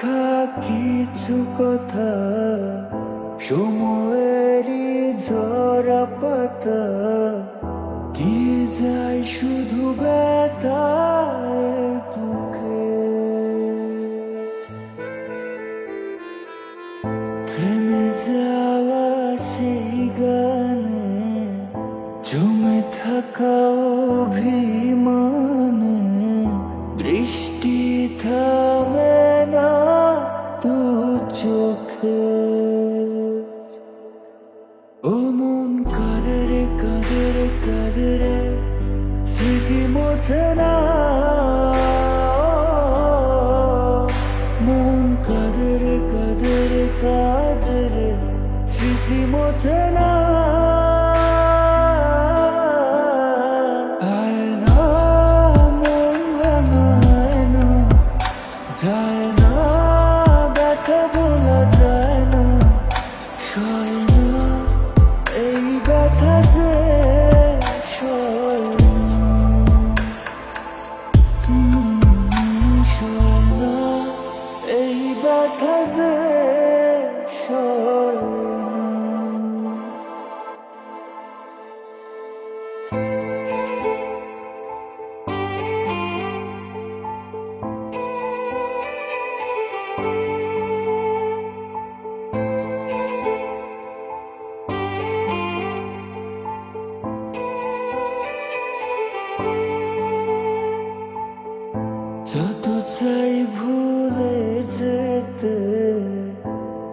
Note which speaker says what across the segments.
Speaker 1: লেখা কিছু কথা, সময়েরই ঝরা পাতা, দিয়ে যায় শুধু ব্যথায় বুকে। থেমে যাওয়া সেই গানে, জমে থাকা অভিমানে, বৃষ্টি থামে না দু চোখে। ও মন কাঁদে রে কাঁদে রে কাঁদে রে, স্মৃতি মোছে না। মন কাঁদে রে কাঁদে রে কাঁদে রে, স্মৃতি মোছে না। যায় না, ব্যথা বলা যায় না, সয় না এই ব্যথা যে সয় না, সয় না এই ব্যথা যে সয় না। যত চাই ভুলে যেতে,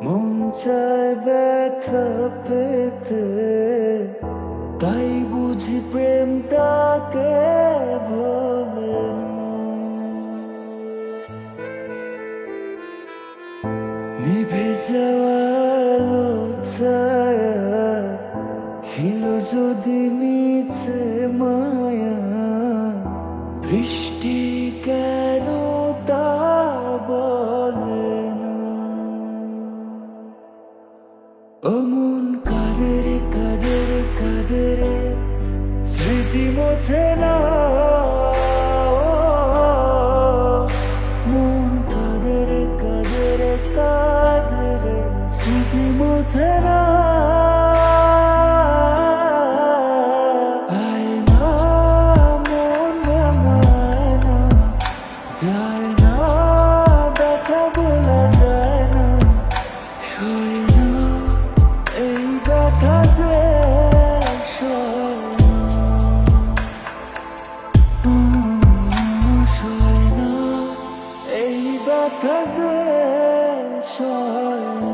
Speaker 1: মন চায় ব্যথা পেতে, তাই বুঝি প্রেমটাকে ভোলে না। নিভে যাওয়া আলো ছায়া ছিল যদি মিছে মায়া, বৃষ্টি কেন তা বলে না। ও মন কাঁদে রে কাঁদে রে কাঁদে রে, স্মৃতি মোছে না। মন কাঁদে রে কাঁদে রে কাঁদে রে, স্মৃতি মোছে না। যায় না, ব্যথা বলা যায় না, সয় না এই ব্যথা যে সয় না, সয় না এই ব্যথা যে সয় না।